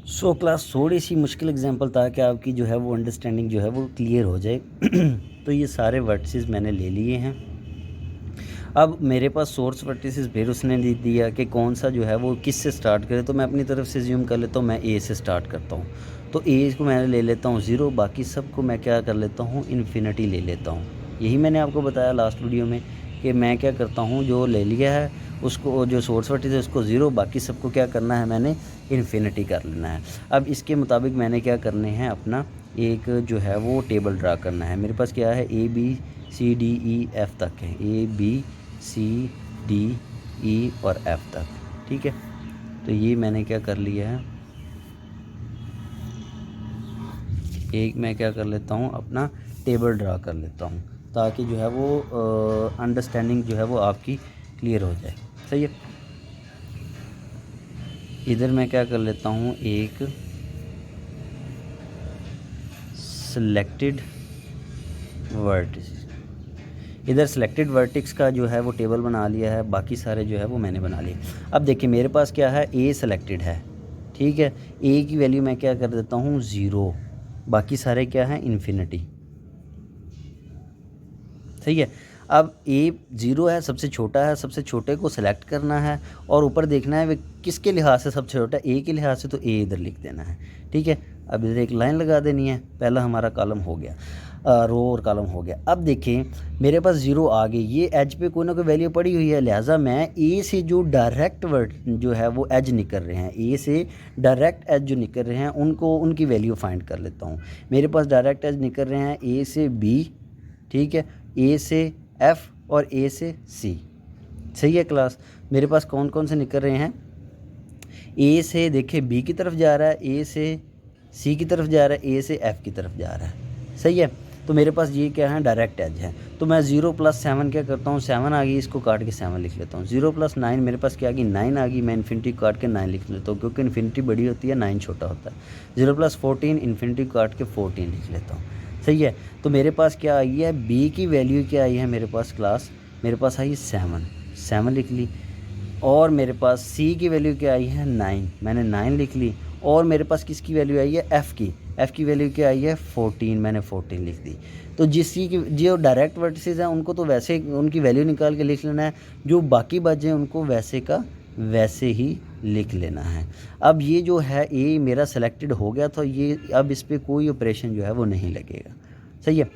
So class थोड़ी सी मुश्किल example ताकि आपकी जो है वो अंडरस्टैंडिंग जो है वो क्लियर हो जाए। तो ये सारे वर्टिसेस मैंने ले लिए हैं। अब मेरे पास सोर्स वर्टिसेस फिर उसने दे दिया कि कौन सा जो है वो किस से स्टार्ट करे, तो मैं अपनी तरफ से ज्यूम कर लेता हूँ, मैं ए से स्टार्ट करता हूँ। तो ए को मैं ले लेता हूँ 0, बाकी सब को मैं क्या कर लेता हूँ, इन्फिनिटी ले लेता हूँ। यही मैंने आपको बताया लास्ट वीडियो में कि मैं क्या करता हूँ, जो ले लिया है उसको, जो सोर्स वर्टिस है उसको 0, बाकी सबको क्या करना है, मैंने इन्फिनिटी कर लेना है। अब इसके मुताबिक मैंने क्या करने हैं, अपना एक जो है वो टेबल ड्रा करना है। मेरे पास क्या है, ABCDE F तक है, ABCDE और F तक, ठीक है। तो ये मैंने क्या कर लिया है, एक मैं क्या कर लेता हूँ, अपना टेबल ड्रा कर लेता हूँ ताकि जो है वो अंडरस्टैंडिंग जो है वो आपकी क्लियर हो जाए। सही है। इधर मैं क्या कर लेता हूँ, एक सिलेक्टेड वर्टिस, इधर सिलेक्टेड वर्टिक्स का जो है वो टेबल बना लिया है, बाकी सारे जो है वो मैंने बना लिए। अब देखिए मेरे पास क्या है, ए सिलेक्टेड है, ठीक है। ए की वैल्यू मैं क्या कर देता हूँ 0, बाकी सारे क्या है, इन्फिनिटी। सही है। अब ए 0 है, सबसे छोटा है, सबसे छोटे को सिलेक्ट करना है और ऊपर देखना है वे किसके लिहाज से सबसे छोटा है, ए के लिहाज से, तो ए इधर लिख देना है, ठीक है। अब इधर एक लाइन लगा देनी है, पहला हमारा कॉलम हो गया, रो और कॉलम हो गया। अब देखें मेरे पास 0 आ गई, ये एज पे कोई ना कोई वैल्यू पड़ी हुई है, लिहाजा मैं ए से जो डायरेक्ट वर्ड जो है वो एज निकल रहे हैं, ए से डायरेक्ट एज जो निकल रहे हैं उनको, उनकी वैल्यू फाइंड कर लेता हूँ। मेरे पास डायरेक्ट एज निकल रहे हैं ए से बी, ठीक है, ए से एफ और ए से सी। सही है क्लास। मेरे पास कौन कौन से निकल रहे हैं, ए से देखिए बी की तरफ जा रहा है, ए से सी की तरफ जा रहा है, ए से एफ की तरफ जा रहा है। सही है। तो मेरे पास ये क्या है, डायरेक्ट एज है। तो मैं 0 + 7 क्या करता हूँ, 7 आ गई, इसको काट के 7 लिख लेता हूँ। 0 + 9 मेरे पास क्या आ गई, 9 आ गई, मैं इन्फिनिटी काट के 9 लिख लेता हूँ क्योंकि इन्फिनिटी बड़ी होती है, 9 छोटा होता है। 0 + 14 इन्फिनिटी काट के 14 लिख लेता हूँ। सही है। तो मेरे पास क्या आई है, बी की वैल्यू क्या आई है मेरे पास क्लास, मेरे पास आई 7, 7 लिख ली। और मेरे पास सी की वैल्यू क्या आई है, 9, मैंने 9 लिख ली। और मेरे पास किसकी वैल्यू आई है, एफ़ की वैल्यू क्या आई है, 14, मैंने 14 लिख दी। तो जो डायरेक्ट वर्टिसेस हैं उनको तो वैसे उनकी वैल्यू निकाल के लिख लेना है, जो बाकी बचे हैं उनको वैसे का वैसे ही लिख लेना है। अब ये जो है ए मेरा सेलेक्टेड हो गया था, ये अब इस पर कोई ऑपरेशन जो है वो नहीं लगेगा। सही है।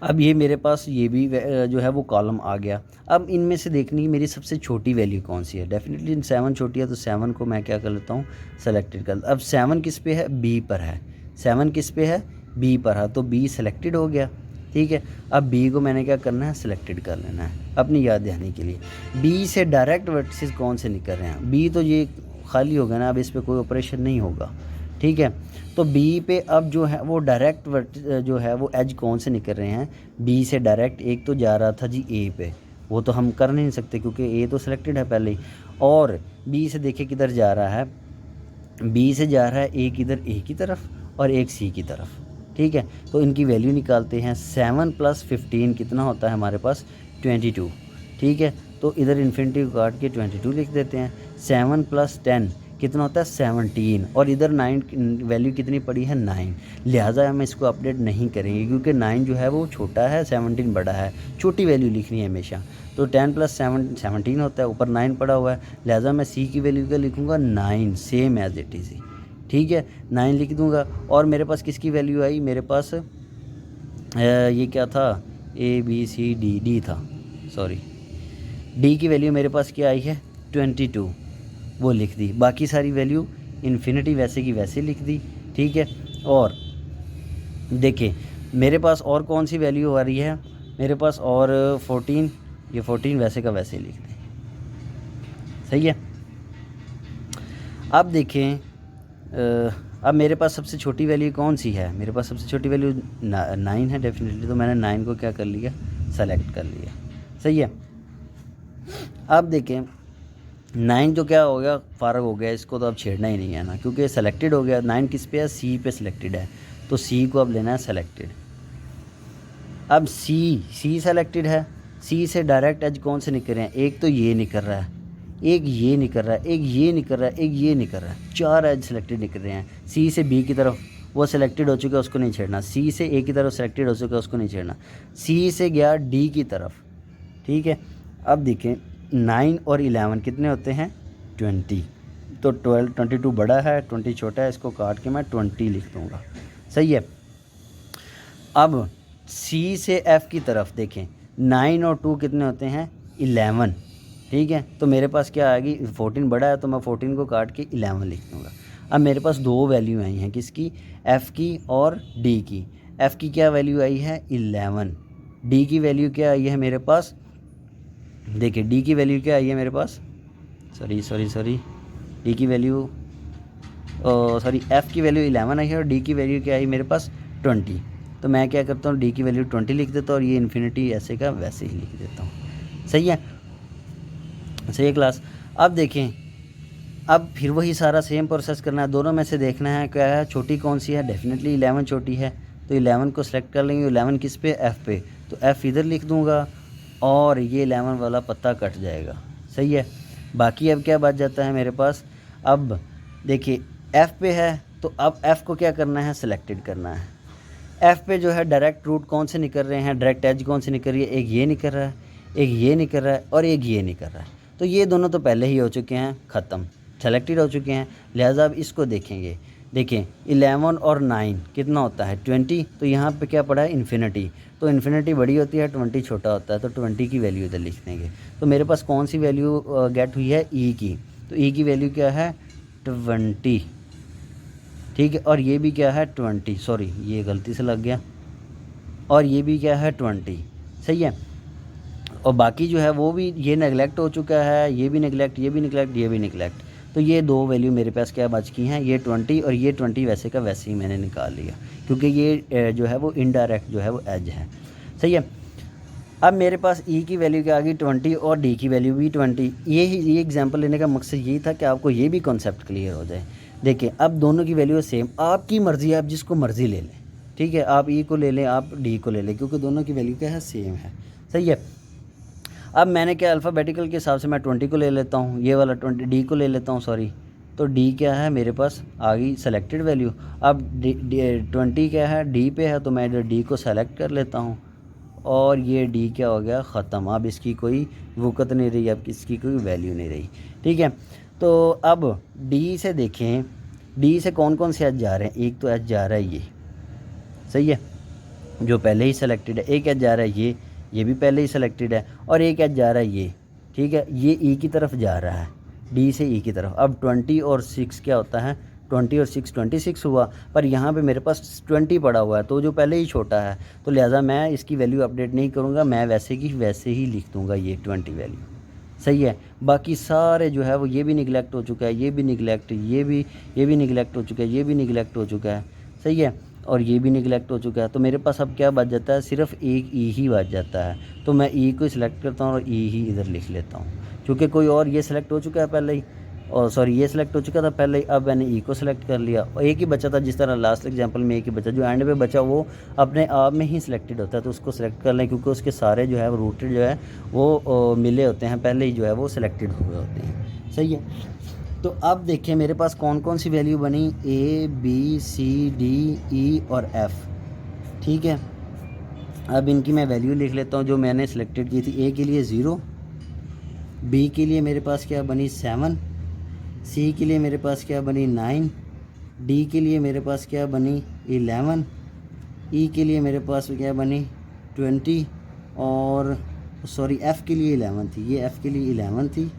अब ये मेरे पास ये भी जो है वो कॉलम आ गया। अब इनमें से देखनी है मेरी सबसे छोटी वैल्यू कौन सी है, डेफिनेटली 7 छोटी है, तो 7 को मैं क्या कर लेता हूँ, सेलेक्टेड कर। अब 7 किस पे है, बी पर है, 7 किस पे है, बी पर है, तो बी सेलेक्टेड हो गया, ठीक है। अब बी को मैंने क्या करना है, सिलेक्टेड कर लेना है अपनी याद दहानी के लिए। बी से डायरेक्ट वर्टिसेस कौन से निकल रहे हैं, बी तो ये खाली होगा ना, अब इस पर कोई ऑपरेशन नहीं होगा, ठीक है। तो बी पे अब जो है वो डायरेक्ट जो है वो एज कौन से निकल रहे हैं, बी से डायरेक्ट एक तो जा रहा था जी ए पे, वो तो हम कर नहीं सकते क्योंकि ए तो सिलेक्टेड है पहले ही। और बी से देखिए किधर जा रहा है, बी से जा रहा है एक इधर ए की तरफ और एक सी की तरफ, ठीक है। तो इनकी वैल्यू निकालते हैं, 7 + 15 कितना होता है हमारे पास, 22, ठीक है। तो इधर इन्फिनिटी को काट के 22 लिख देते हैं। 7 + 10 कितना होता है, 17, और इधर 9 वैल्यू कितनी पड़ी है, 9, लिहाजा हम इसको अपडेट नहीं करेंगे क्योंकि 9 जो है वो छोटा है, 17 बड़ा है, छोटी वैल्यू लिखनी है हमेशा। तो 10 + 7 17 होता है, ऊपर 9 पड़ा हुआ है, लिहाजा मैं सी की वैल्यू क्या लिखूँगा, 9, सेम एज इट इज़, ठीक है, 9 लिख दूँगा। और मेरे पास किसकी वैल्यू आई, मेरे पास ये क्या था, ABCD था, सॉरी, डी की वैल्यू मेरे पास क्या आई है, 22, वो लिख दी। बाकी सारी वैल्यू इन्फिनिटी वैसे की वैसे लिख दी, ठीक है। और देखिए मेरे पास और कौन सी वैल्यू आ रही है, मेरे पास और 14, ये 14 वैसे का वैसे लिख दें। सही है। अब देखें अब मेरे पास सबसे छोटी वैल्यू कौन सी है, मेरे पास सबसे छोटी वैल्यू 9 है डेफिनेटली, तो मैंने 9 को क्या कर लिया, सेलेक्ट कर लिया। सही है। अब देखें 9 जो क्या हो गया, फ़ारग हो गया, इसको तो अब छेड़ना ही नहीं है ना क्योंकि सेलेक्टेड हो गया। 9 किस पे है, सी पे सिलेक्टेड है, तो सी को अब लेना है सेलेक्टेड। अब सी सेलेक्टेड है, सी से डायरेक्ट एज कौन से निकल रहे हैं, एक तो ये निकल रहा है, एक ये नहीं कर रहा है, एक ये नहीं कर रहा है, एक ये नहीं कर रहा है, 4 एज सेलेक्टेड निकल रहे हैं। सी से बी की तरफ वो सेलेक्टेड हो चुका है, उसको नहीं छेड़ना। सी से ए की तरफ सेलेक्टेड हो चुका है, उसको नहीं छेड़ना। सी से गया डी की तरफ, ठीक है। अब देखें 9 और 11 कितने होते हैं 20, तो 22 बड़ा है, 20 छोटा है, इसको काट के मैं 20 लिख दूँगा, सही है। अब सी से एफ़ की तरफ देखें 9 और 2 कितने होते हैं 11, ठीक है। तो मेरे पास क्या आएगी 14 बड़ा है, तो मैं 14 को काट के 11 लिख दूँगा। अब मेरे पास 2 वैल्यू आई हैं, किसकी, एफ़ की और डी की। एफ़ की क्या वैल्यू आई है 11, डी की वैल्यू क्या आई है मेरे पास, देखिए डी की वैल्यू क्या आई है मेरे पास, सॉरी डी की वैल्यू एफ़ की वैल्यू 11 आई है और डी की वैल्यू क्या आई मेरे पास 20। तो मैं क्या करता हूँ डी की वैल्यू 20 लिख देता हूँ और ये इन्फिनिटी ऐसे का वैसे ही लिख देता हूँ, सही है, सही है क्लास। अब देखें, अब फिर वही सारा सेम प्रोसेस करना है, दोनों में से देखना है क्या है, छोटी कौन सी है, डेफिनेटली 11 छोटी है, तो 11 को सिलेक्ट कर लेंगे। 11 किस पे, एफ़ पे, तो एफ़ इधर लिख दूंगा और ये 11 वाला पत्ता कट जाएगा, सही है। बाकी अब क्या बच जाता है मेरे पास, अब देखिए एफ़ पे है, तो अब एफ़ को क्या करना है, सिलेक्टेड करना है। एफ़ पे जो है डायरेक्ट रूट कौन से निकल रहे हैं, डायरेक्ट एज कौन से निकल रही है, एक ये निकल रहा है, एक ये निकल रहा है और एक ये निकल रहा है। तो ये दोनों तो पहले ही हो चुके हैं, ख़त्म, सेलेक्टेड हो चुके हैं, लिहाजा अब इसको देखेंगे। देखें 11 और 9 कितना होता है 20, तो यहाँ पे क्या पड़ा है इन्फिनिटी, तो इन्फिनिटी बड़ी होती है, 20 छोटा होता है, तो 20 की वैल्यू इधर लिख देंगे। तो मेरे पास कौन सी वैल्यू गेट हुई है, ई की, तो ई की वैल्यू क्या है 20, ठीक है। और ये भी क्या है 20, सॉरी ये गलती से लग गया, और ये भी क्या है 20, सही है। और बाकी जो है वो भी ये नेगलेक्ट हो चुका है, ये भी नेगलेक्ट, ये भी नेगलेक्ट, ये भी नेगलेक्ट। तो ये 2 वैल्यू मेरे पास क्या बच की हैं, ये 20 और ये 20 वैसे का वैसे ही मैंने निकाल लिया, क्योंकि ये जो है वो इनडायरेक्ट जो है वो एज है, सही है। अब मेरे पास ई की वैल्यू क्या आ गई 20 और डी की वैल्यू भी 20। ये एग्जांपल लेने का मकसद यही था कि आपको ये भी कॉन्सेप्ट क्लियर हो जाए। देखिए अब दोनों की वैल्यू सेम, आपकी मर्ज़ी है, आप जिसको मर्ज़ी ले लें, ठीक है। आप ई को ले लें, आप डी को ले लें, क्योंकि दोनों की वैल्यू क्या है सेम है, सही है। अब मैंने क्या अल्फ़ाबेटिकल के हिसाब से मैं 20 को ले लेता हूँ, ये वाला 20 डी को ले लेता हूँ, सॉरी। तो डी क्या है मेरे पास आ गई सेलेक्टेड वैल्यू। अब 20 क्या है डी पे है, तो मैं इधर डी को सेलेक्ट कर लेता हूँ और ये डी क्या हो गया ख़त्म। अब इसकी कोई वक़्त नहीं रही, अब इसकी कोई वैल्यू नहीं रही, ठीक है। तो अब डी से देखें, डी से कौन कौन से एज जा रहे हैं, एक तो एज जा रहा है ये, सही है, जो पहले ही सेलेक्टेड है। एक एज जा रहा है ये भी पहले ही सेलेक्टेड है, और एक एज जा रहा है ये, ठीक है, ये ई की तरफ जा रहा है, डी से ई की तरफ। अब 20 और 6 क्या होता है, 20 और 6 26 हुआ, पर यहाँ पे मेरे पास 20 पड़ा हुआ है, तो जो पहले ही छोटा है, तो लिहाजा मैं इसकी वैल्यू अपडेट नहीं करूँगा, मैं वैसे की वैसे ही लिख दूँगा ये 20 वैल्यू, सही है। बाकी सारे जो है वो ये भी निगलेक्ट हो चुका है, ये भी निगलेक्ट, ये भी निगलेक्ट हो चुका है, ये भी निगलेक्ट हो चुका है, सही है, और ये भी निगलेक्ट हो चुका है। तो मेरे पास अब क्या बच जाता है, सिर्फ एक ई ही बच जाता है। तो मैं ई को सिलेक्ट करता हूँ और ई ही इधर लिख लेता हूँ, क्योंकि कोई और ये सिलेक्ट हो चुका है पहले ही, और सॉरी ये सिलेक्ट हो चुका था पहले ही। अब मैंने ई को सिलेक्ट कर लिया और एक ही बचा था, जिस तरह लास्ट एग्जांपल में एक ही बचा, जो एंड पे बचा वो अपने आप में ही सिलेक्टेड होता है, तो उसको सिलेक्ट कर लें, क्योंकि उसके सारे जो है वो रूटेड जो है वो मिले होते हैं, पहले ही जो है वो सिलेक्टेड हुए होते हैं, सही है। तो अब देखिए मेरे पास कौन कौन सी वैल्यू बनी, A B C D E और एफ़, ठीक है। अब इनकी मैं वैल्यू लिख लेता हूँ जो मैंने सिलेक्टेड की थी। ए के लिए 0, बी के लिए मेरे पास क्या बनी 7, सी के लिए मेरे पास क्या बनी 9, डी के लिए मेरे पास क्या बनी 11, ई के लिए मेरे पास क्या बनी 20, और सॉरी एफ़ के लिए 11 थी, ये एफ़ के लिए 11 थी,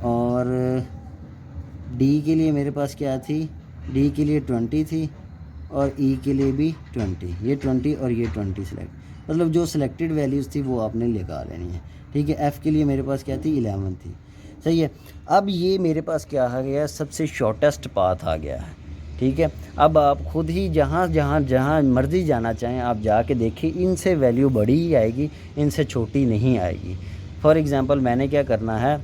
और डी के लिए मेरे पास क्या थी, डी के लिए 20 थी, और ई के लिए भी 20, ये 20 और ये 20 सेलेक्ट, मतलब जो सिलेक्टेड वैल्यूज़ थी वो आपने लगा लेनी है, ठीक है। एफ़ के लिए मेरे पास क्या थी 11 थी, सही है। अब ये मेरे पास क्या आ गया, सबसे शॉर्टेस्ट पाथ आ गया है, ठीक है। अब आप खुद ही जहाँ मर्ज़ी जाना चाहें आप जाके देखिए, इनसे वैल्यू बड़ी ही आएगी, इनसे छोटी नहीं आएगी। फॉर एग्ज़ाम्पल मैंने क्या करना है,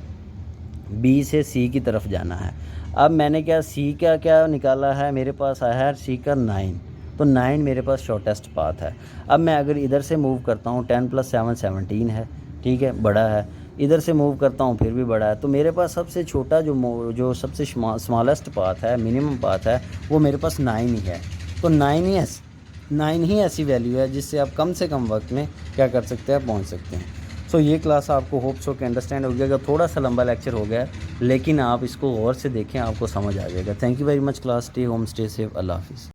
बी से सी की तरफ जाना है। अब मैंने क्या सी का क्या निकाला है, मेरे पास आया है सी का 9, तो 9 मेरे पास शॉर्टेस्ट पाथ है। अब मैं अगर इधर से मूव करता हूँ 10 + 7 17 है, ठीक है, बड़ा है, इधर से मूव करता हूँ फिर भी बड़ा है। तो मेरे पास सबसे छोटा जो सबसे स्मॉलेस्ट पाथ है, मिनिमम पाथ है, वो मेरे पास 9 ही है। तो 9 ही ऐसी वैल्यू है जिससे आप कम से कम वक्त में क्या कर सकते हैं, पहुँच सकते हैं। सो ये क्लास आपको होप सो के अंडरस्टैंड हो गया। थोड़ा सा लंबा लेक्चर हो गया है, लेकिन आप इसको गौर से देखें, आपको समझ आ जाएगा। Thank you very much class. Stay home, stay safe. अल्लाह हाफिज़।